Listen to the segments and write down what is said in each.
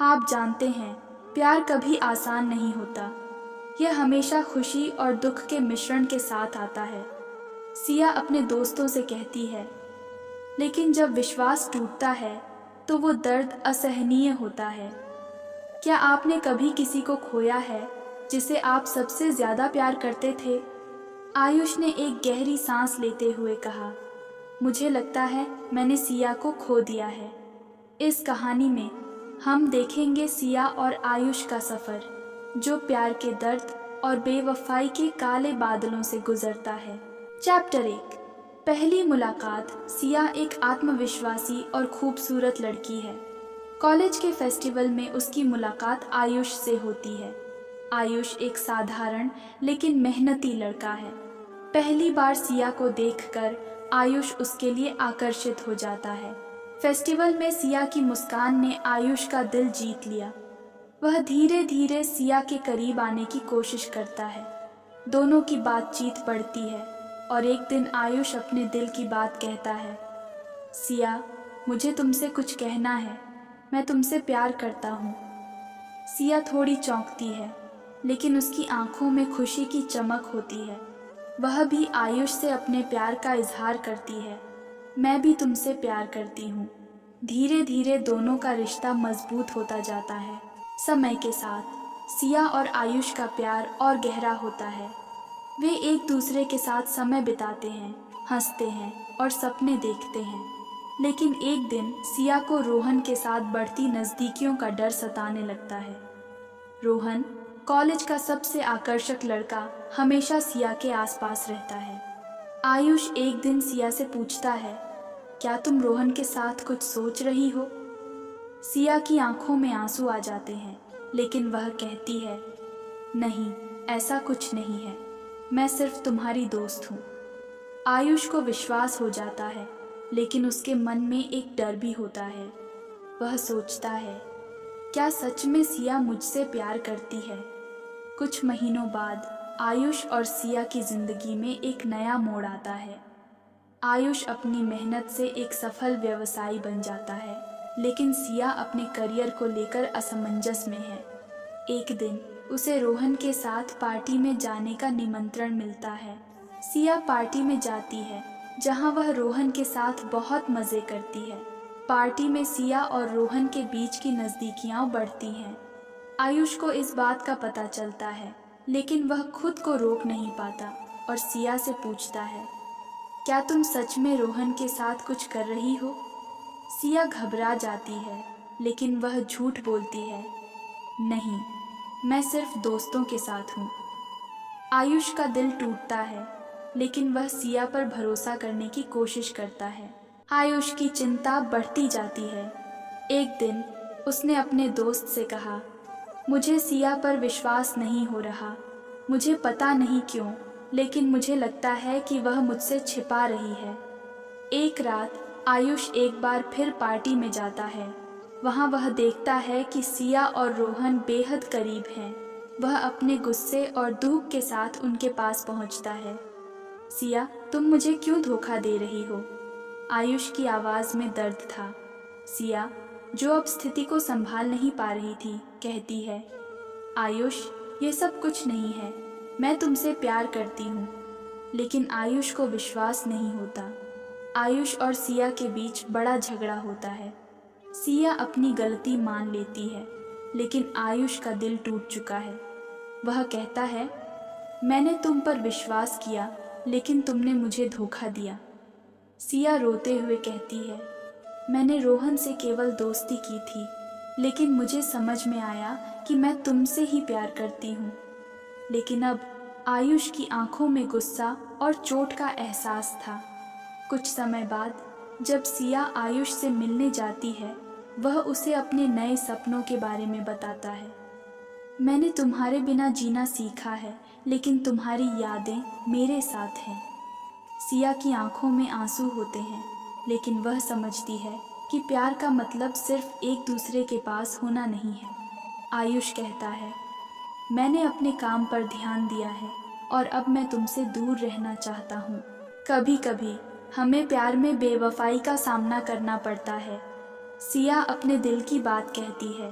आप जानते हैं, प्यार कभी आसान नहीं होता। यह हमेशा खुशी और दुख के मिश्रण के साथ आता है। सिया अपने दोस्तों से कहती है, लेकिन जब विश्वास टूटता है तो वो दर्द असहनीय होता है। क्या आपने कभी किसी को खोया है जिसे आप सबसे ज्यादा प्यार करते थे? आयुष ने एक गहरी सांस लेते हुए कहा, मुझे लगता है मैंने सिया को खो दिया है। इस कहानी में हम देखेंगे सिया और आयुष का सफर, जो प्यार के दर्द और बेवफाई के काले बादलों से गुजरता है। चैप्टर 1। पहली मुलाकात। सिया एक आत्मविश्वासी और खूबसूरत लड़की है। कॉलेज के फेस्टिवल में उसकी मुलाकात आयुष से होती है। आयुष एक साधारण लेकिन मेहनती लड़का है। पहली बार सिया को देखकर आयुष उसके लिए आकर्षित हो जाता है। फेस्टिवल में सिया की मुस्कान ने आयुष का दिल जीत लिया। वह धीरे धीरे सिया के करीब आने की कोशिश करता है। दोनों की बातचीत बढ़ती है और एक दिन आयुष अपने दिल की बात कहता है, सिया, मुझे तुमसे कुछ कहना है। मैं तुमसे प्यार करता हूँ। सिया थोड़ी चौंकती है, लेकिन उसकी आंखों में खुशी की चमक होती है। वह भी आयुष से अपने प्यार का इजहार करती है। मैं भी तुमसे प्यार करती हूँ। धीरे धीरे दोनों का रिश्ता मजबूत होता जाता है। समय के साथ सिया और आयुष का प्यार और गहरा होता है। वे एक दूसरे के साथ समय बिताते हैं, हंसते हैं और सपने देखते हैं। लेकिन एक दिन सिया को रोहन के साथ बढ़ती नज़दीकियों का डर सताने लगता है। रोहन, कॉलेज का सबसे आकर्षक लड़का, हमेशा सिया के आसपास रहता है। आयुष एक दिन सिया से पूछता है, क्या तुम रोहन के साथ कुछ सोच रही हो? सिया की आंखों में आंसू आ जाते हैं, लेकिन वह कहती है, नहीं, ऐसा कुछ नहीं है। मैं सिर्फ तुम्हारी दोस्त हूँ। आयुष को विश्वास हो जाता है, लेकिन उसके मन में एक डर भी होता है। वह सोचता है, क्या सच में सिया मुझसे प्यार करती है? कुछ महीनों बाद आयुष और सिया की जिंदगी में एक नया मोड़ आता है। आयुष अपनी मेहनत से एक सफल व्यवसायी बन जाता है, लेकिन सिया अपने करियर को लेकर असमंजस में है। एक दिन उसे रोहन के साथ पार्टी में जाने का निमंत्रण मिलता है। सिया पार्टी में जाती है, जहां वह रोहन के साथ बहुत मजे करती है। पार्टी में सिया और रोहन के बीच की नजदीकियां बढ़ती हैं। आयुष को इस बात का पता चलता है, लेकिन वह खुद को रोक नहीं पाता और सिया से पूछता है, क्या तुम सच में रोहन के साथ कुछ कर रही हो? सिया घबरा जाती है, लेकिन वह झूठ बोलती है, नहीं, मैं सिर्फ दोस्तों के साथ हूँ। आयुष का दिल टूटता है, लेकिन वह सिया पर भरोसा करने की कोशिश करता है। आयुष की चिंता बढ़ती जाती है। एक दिन उसने अपने दोस्त से कहा, मुझे सिया पर विश्वास नहीं हो रहा। मुझे पता नहीं क्यों, लेकिन मुझे लगता है कि वह मुझसे छिपा रही है। एक रात आयुष एक बार फिर पार्टी में जाता है। वहाँ वह देखता है कि सिया और रोहन बेहद करीब हैं। वह अपने गुस्से और दुख के साथ उनके पास पहुँचता है। सिया, तुम मुझे क्यों धोखा दे रही हो? आयुष की आवाज़ में दर्द था। सिया, जो अब स्थिति को संभाल नहीं पा रही थी, कहती है, आयुष, ये सब कुछ नहीं है। मैं तुमसे प्यार करती हूँ। लेकिन आयुष को विश्वास नहीं होता। आयुष और सिया के बीच बड़ा झगड़ा होता है। सिया अपनी गलती मान लेती है, लेकिन आयुष का दिल टूट चुका है। वह कहता है, मैंने तुम पर विश्वास किया, लेकिन तुमने मुझे धोखा दिया। सिया रोते हुए कहती है, मैंने रोहन से केवल दोस्ती की थी, लेकिन मुझे समझ में आया कि मैं तुमसे ही प्यार करती हूँ। लेकिन अब आयुष की आंखों में गुस्सा और चोट का एहसास था। कुछ समय बाद जब सिया आयुष से मिलने जाती है, वह उसे अपने नए सपनों के बारे में बताता है। मैंने तुम्हारे बिना जीना सीखा है, लेकिन तुम्हारी यादें मेरे साथ हैं। सिया की आंखों में आंसू होते हैं, लेकिन वह समझती है कि प्यार का मतलब सिर्फ एक दूसरे के पास होना नहीं है। आयुष कहता है, मैंने अपने काम पर ध्यान दिया है और अब मैं तुमसे दूर रहना चाहता हूँ। कभी कभी हमें प्यार में बेवफाई का सामना करना पड़ता है। सिया अपने दिल की बात कहती है,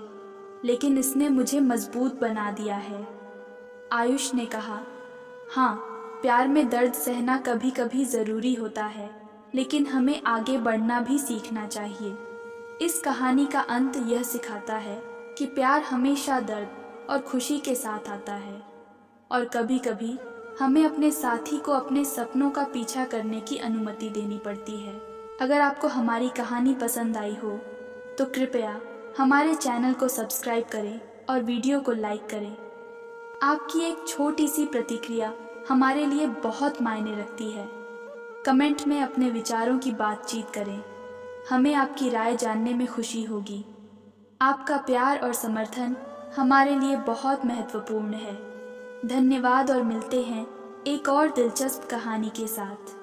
लेकिन इसने मुझे मजबूत बना दिया है। आयुष ने कहा, हाँ, प्यार में दर्द सहना कभी कभी ज़रूरी होता है, लेकिन हमें आगे बढ़ना भी सीखना चाहिए। इस कहानी का अंत यह सिखाता है कि प्यार हमेशा दर्द और खुशी के साथ आता है, और कभी कभी हमें अपने साथी को अपने सपनों का पीछा करने की अनुमति देनी पड़ती है। अगर आपको हमारी कहानी पसंद आई हो तो कृपया हमारे चैनल को सब्सक्राइब करें और वीडियो को लाइक करें। आपकी एक छोटी सी प्रतिक्रिया हमारे लिए बहुत मायने रखती है। कमेंट में अपने विचारों की बातचीत करें, हमें आपकी राय जानने में खुशी होगी। आपका प्यार और समर्थन हमारे लिए बहुत महत्वपूर्ण है। धन्यवाद और मिलते हैं एक और दिलचस्प कहानी के साथ।